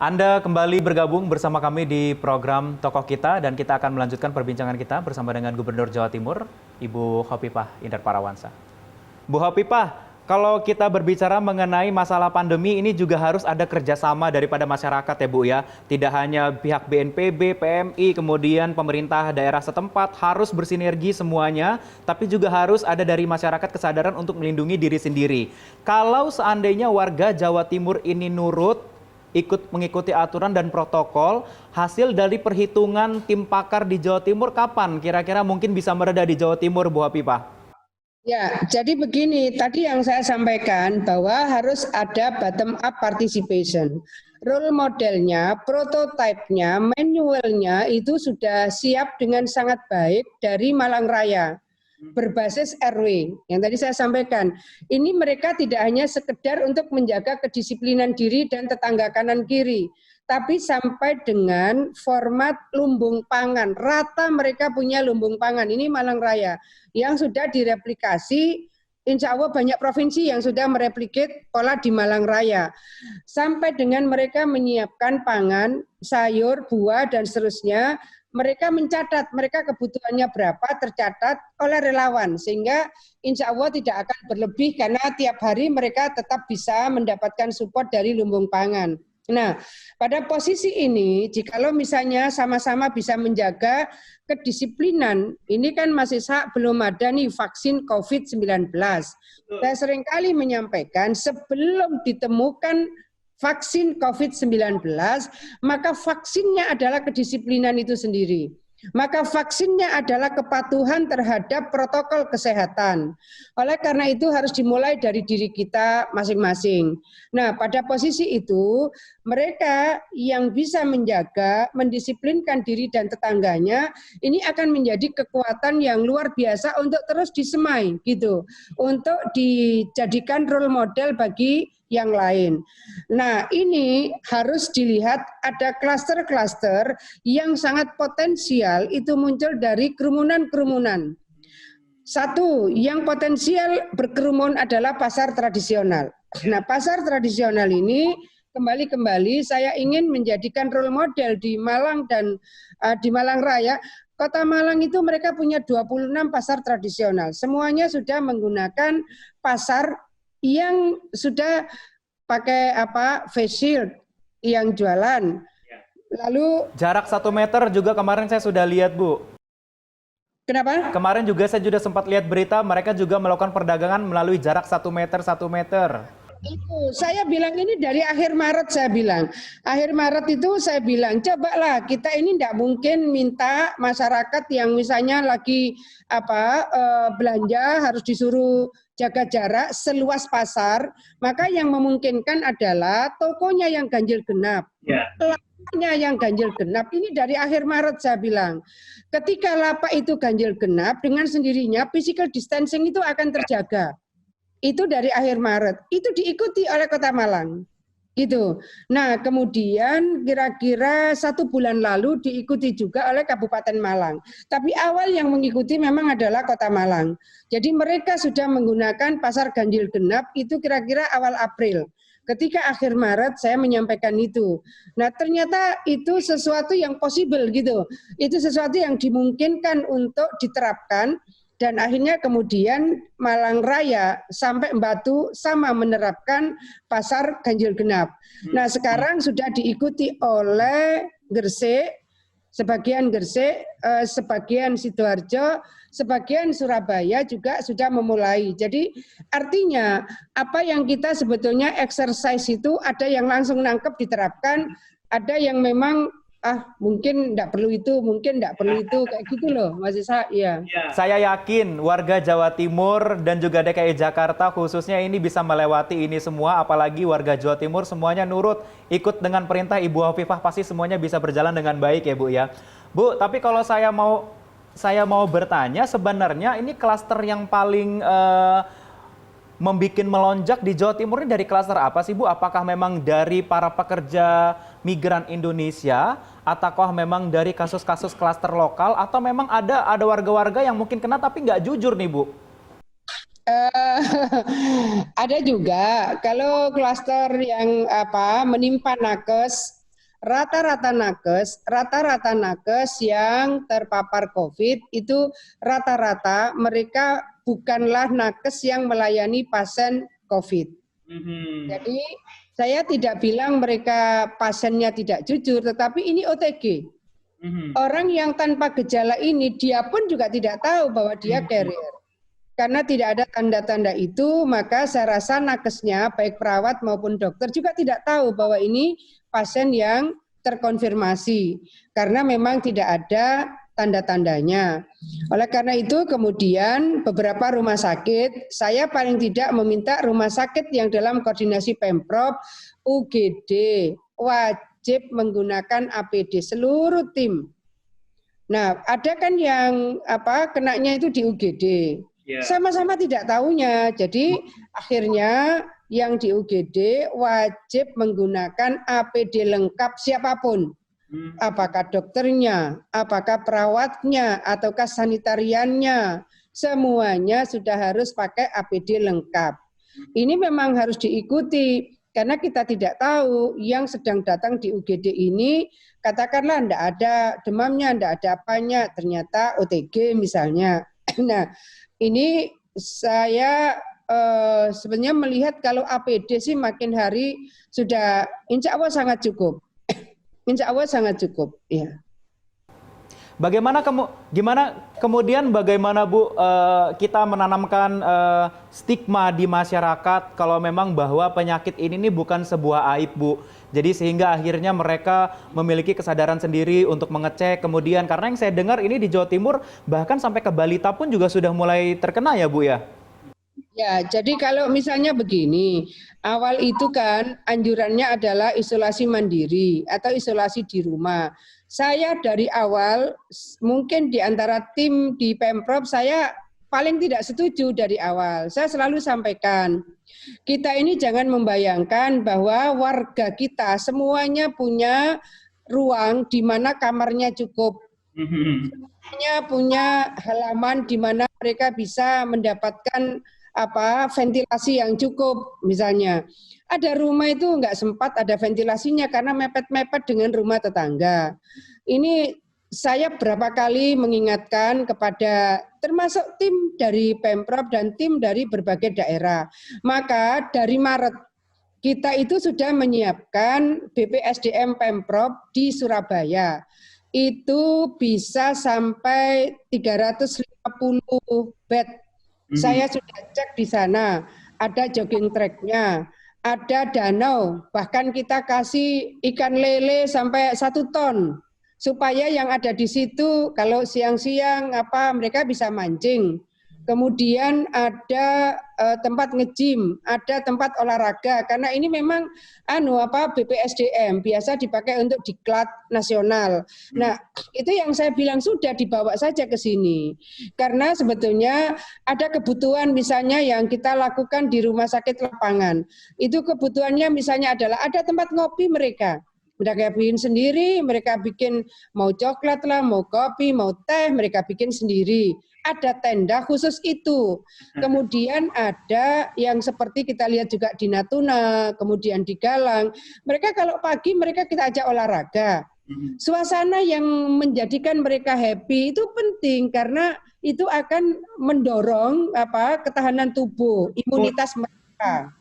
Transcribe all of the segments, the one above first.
Anda kembali bergabung bersama kami di program Tokoh Kita dan kita akan melanjutkan perbincangan kita bersama dengan Gubernur Jawa Timur, Ibu Khofifah Indar Parawansa. Bu Khofifah, kalau kita berbicara mengenai masalah pandemi ini juga harus ada kerjasama daripada masyarakat ya Bu ya. Tidak hanya pihak BNPB, PMI, kemudian pemerintah daerah setempat harus bersinergi semuanya, tapi juga harus ada dari masyarakat kesadaran untuk melindungi diri sendiri. Kalau seandainya warga Jawa Timur ini nurut, ikut mengikuti aturan dan protokol, hasil dari perhitungan tim pakar di Jawa Timur kapan kira-kira mungkin bisa mereda di Jawa Timur, Bu Khofifah? Ya, jadi begini, tadi yang saya sampaikan bahwa harus ada bottom up participation. Role modelnya, prototipenya, manualnya itu sudah siap dengan sangat baik dari Malang Raya berbasis RW yang tadi saya sampaikan. Ini mereka tidak hanya sekedar untuk menjaga kedisiplinan diri dan tetangga kanan kiri, tapi sampai dengan format lumbung pangan. Rata mereka punya lumbung pangan. Ini Malang Raya yang sudah direplikasi. Insya Allah banyak provinsi yang sudah mereplikat pola di Malang Raya. Sampai dengan mereka menyiapkan pangan, sayur, buah, dan seterusnya, mereka mencatat mereka kebutuhannya berapa tercatat oleh relawan sehingga insya Allah tidak akan berlebih karena tiap hari mereka tetap bisa mendapatkan support dari lumbung pangan. Nah, pada posisi ini jikalau misalnya sama-sama bisa menjaga kedisiplinan, ini kan masih belum ada nih vaksin COVID-19. Saya seringkali menyampaikan sebelum ditemukan vaksin COVID-19, maka vaksinnya adalah kedisiplinan itu sendiri. Maka vaksinnya adalah kepatuhan terhadap protokol kesehatan. Oleh karena itu harus dimulai dari diri kita masing-masing. Nah, pada posisi itu mereka yang bisa menjaga, mendisiplinkan diri dan tetangganya, ini akan menjadi kekuatan yang luar biasa untuk terus disemai gitu, untuk dijadikan role model bagi yang lain. Nah, ini harus dilihat ada klaster-klaster yang sangat potensial itu muncul dari kerumunan-kerumunan. Satu, yang potensial berkerumun adalah pasar tradisional. Nah, pasar tradisional ini kembali saya ingin menjadikan role model di Malang dan di Malang Raya. Kota Malang itu mereka punya 26 pasar tradisional. Semuanya sudah menggunakan pasar yang sudah pakai face shield yang jualan. Lalu jarak 1 meter juga kemarin saya sudah lihat, Bu. Kenapa? Kemarin juga saya sudah sempat lihat berita mereka juga melakukan perdagangan melalui jarak 1 meter. Itu saya bilang ini dari akhir Maret saya bilang. Akhir Maret itu saya bilang cobalah kita ini tidak mungkin minta masyarakat yang misalnya lagi belanja harus disuruh jaga jarak seluas pasar, maka yang memungkinkan adalah tokonya yang ganjil genap. Lapaknya yang ganjil genap ini dari akhir Maret saya bilang. Ketika lapak itu ganjil genap dengan sendirinya physical distancing itu akan terjaga. Itu dari akhir Maret, itu diikuti oleh Kota Malang, gitu. Nah, kemudian kira-kira 1 bulan lalu diikuti juga oleh Kabupaten Malang. Tapi awal yang mengikuti memang adalah Kota Malang. Jadi mereka sudah menggunakan pasar ganjil genap itu kira-kira awal April. Ketika akhir Maret saya menyampaikan itu. Nah, ternyata itu sesuatu yang possible gitu. Itu sesuatu yang dimungkinkan untuk diterapkan. Dan akhirnya kemudian Malang Raya sampai Batu sama menerapkan pasar ganjil genap. Nah, sekarang sudah diikuti oleh Gresik, sebagian Sidoarjo, sebagian Surabaya juga sudah memulai. Jadi artinya apa yang kita sebetulnya exercise itu ada yang langsung nangkep diterapkan, ada yang memang mungkin tidak perlu itu, mungkin tidak perlu itu, kayak gitu loh, Mas Isa. Iya. Saya yakin warga Jawa Timur dan juga DKI Jakarta khususnya ini bisa melewati ini semua, apalagi warga Jawa Timur semuanya nurut, ikut dengan perintah Ibu Khofifah, pasti semuanya bisa berjalan dengan baik ya Bu ya. Bu, tapi kalau saya mau bertanya, sebenarnya ini klaster yang paling membuat melonjak di Jawa Timur ini dari klaster apa sih Bu? Apakah memang dari para pekerja migran Indonesia, ataukah memang dari kasus-kasus klaster lokal, atau memang ada warga-warga yang mungkin kena tapi nggak jujur nih Bu? Ada juga kalau klaster yang menimpa nakes rata-rata nakes yang terpapar COVID itu rata-rata mereka bukanlah nakes yang melayani pasien COVID. Jadi saya tidak bilang mereka pasiennya tidak jujur, tetapi ini OTG. Orang yang tanpa gejala ini dia pun juga tidak tahu bahwa dia carrier. Karena tidak ada tanda-tanda itu, maka saya rasa nakesnya, baik perawat maupun dokter juga tidak tahu bahwa ini pasien yang terkonfirmasi. Karena memang tidak ada tanda-tandanya. Oleh karena itu kemudian beberapa rumah sakit, saya paling tidak meminta rumah sakit yang dalam koordinasi Pemprov, UGD, wajib menggunakan APD seluruh tim. Nah, ada kan yang kenanya itu di UGD. Sama-sama tidak tahunya. Jadi akhirnya yang di UGD wajib menggunakan APD lengkap siapapun. Apakah dokternya, apakah perawatnya, ataukah sanitariannya, semuanya sudah harus pakai APD lengkap. Ini memang harus diikuti karena kita tidak tahu yang sedang datang di UGD ini, katakanlah tidak ada demamnya, tidak ada apanya, ternyata OTG misalnya. Nah, ini saya sebenarnya melihat kalau APD sih makin hari sudah insya Allah sangat cukup. Insya Allah sangat cukup. Ya. Bagaimana Bu kita menanamkan stigma di masyarakat kalau memang bahwa penyakit ini bukan sebuah aib, Bu. Jadi sehingga akhirnya mereka memiliki kesadaran sendiri untuk mengecek, kemudian karena yang saya dengar ini di Jawa Timur bahkan sampai ke balita pun juga sudah mulai terkena ya, Bu ya. Ya, jadi kalau misalnya begini, awal itu kan anjurannya adalah isolasi mandiri atau isolasi di rumah. Saya dari awal, mungkin di antara tim di Pemprov, saya paling tidak setuju dari awal. Saya selalu sampaikan, kita ini jangan membayangkan bahwa warga kita semuanya punya ruang di mana kamarnya cukup. Semuanya punya halaman di mana mereka bisa mendapatkan ventilasi yang cukup. Misalnya ada rumah itu nggak sempat ada ventilasinya karena mepet-mepet dengan rumah tetangga. Ini saya berapa kali mengingatkan kepada termasuk tim dari Pemprov dan tim dari berbagai daerah. Maka dari Maret kita itu sudah menyiapkan BPSDM Pemprov di Surabaya. Itu bisa sampai 350 bed. Saya sudah cek di sana, ada jogging track-nya, ada danau, bahkan kita kasih ikan lele sampai 1 ton, supaya yang ada di situ kalau siang-siang mereka bisa mancing. Kemudian ada tempat nge-gym, ada tempat olahraga, karena ini memang BPSDM biasa dipakai untuk diklat nasional. Nah, itu yang saya bilang sudah dibawa saja ke sini. Karena sebetulnya ada kebutuhan misalnya yang kita lakukan di rumah sakit lapangan. Itu kebutuhannya misalnya adalah ada tempat ngopi mereka. Mereka bikin sendiri, mereka bikin mau coklat lah, mau kopi, mau teh, mereka bikin sendiri. Ada tenda khusus itu. Kemudian ada yang seperti kita lihat juga di Natuna, kemudian di Galang. Mereka kalau pagi mereka kita ajak olahraga. Suasana yang menjadikan mereka happy itu penting karena itu akan mendorong ketahanan tubuh, imunitas mereka.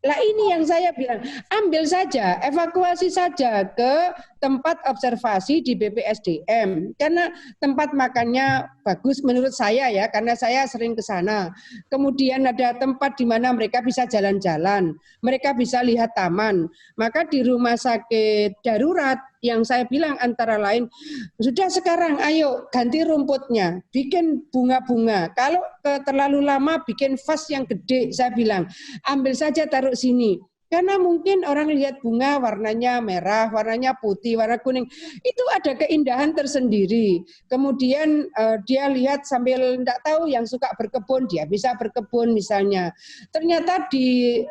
Lah ini yang saya bilang, ambil saja, evakuasi saja ke tempat observasi di BPSDM. Karena tempat makannya bagus menurut saya ya, karena saya sering ke sana. Kemudian ada tempat di mana mereka bisa jalan-jalan, mereka bisa lihat taman. Maka di rumah sakit darurat yang saya bilang antara lain, sudah sekarang ayo ganti rumputnya, bikin bunga-bunga. Kalau terlalu lama bikin vas yang gede, saya bilang, ambil saja taruh sini. Karena mungkin orang lihat bunga warnanya merah, warnanya putih, warna kuning, itu ada keindahan tersendiri. Kemudian dia lihat sambil tidak tahu yang suka berkebun, dia bisa berkebun misalnya. Ternyata di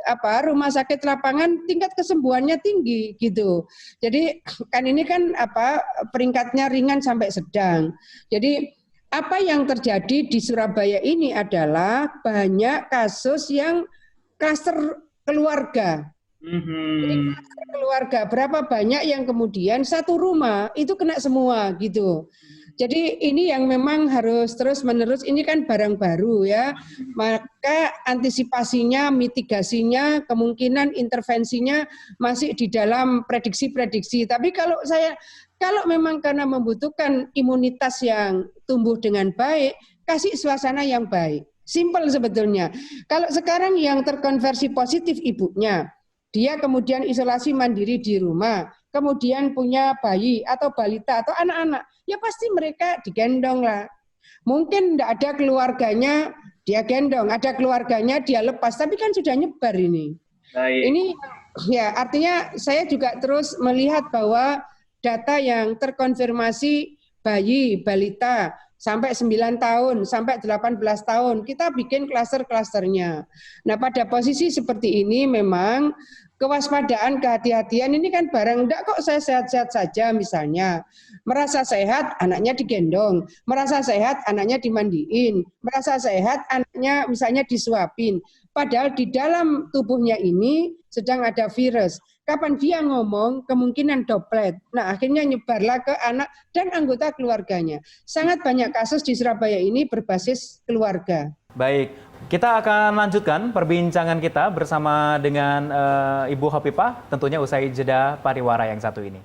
rumah sakit lapangan tingkat kesembuhannya tinggi gitu. Jadi kan ini kan peringkatnya ringan sampai sedang. Jadi apa yang terjadi di Surabaya ini adalah banyak kasus yang klaster keluarga. Jadi keluarga berapa banyak yang kemudian satu rumah itu kena semua gitu. Jadi ini yang memang harus terus-menerus, ini kan barang baru ya, maka antisipasinya, mitigasinya, kemungkinan intervensinya masih di dalam prediksi-prediksi. Tapi kalau memang karena membutuhkan imunitas yang tumbuh dengan baik, kasih suasana yang baik. Simple sebetulnya. Kalau sekarang yang terkonversi positif ibunya, dia kemudian isolasi mandiri di rumah, kemudian punya bayi atau balita atau anak-anak, ya pasti mereka digendong lah. Mungkin tidak ada keluarganya, dia gendong, ada keluarganya dia lepas, tapi kan sudah nyebar ini. Baik. Ini ya artinya saya juga terus melihat bahwa data yang terkonfirmasi bayi, balita, sampai 9 tahun, sampai 18 tahun, kita bikin klaster-klasternya. Nah pada posisi seperti ini memang kewaspadaan, kehati-hatian ini kan barang, enggak kok saya sehat-sehat saja misalnya. Merasa sehat, anaknya digendong. Merasa sehat, anaknya dimandiin. Merasa sehat, anaknya misalnya disuapin. Padahal di dalam tubuhnya ini sedang ada virus. Kapan dia ngomong, kemungkinan droplet. Nah akhirnya nyebarlah ke anak dan anggota keluarganya. Sangat banyak kasus di Surabaya ini berbasis keluarga. Baik, kita akan lanjutkan perbincangan kita bersama dengan Ibu Khofifah, tentunya usai jeda pariwara yang satu ini.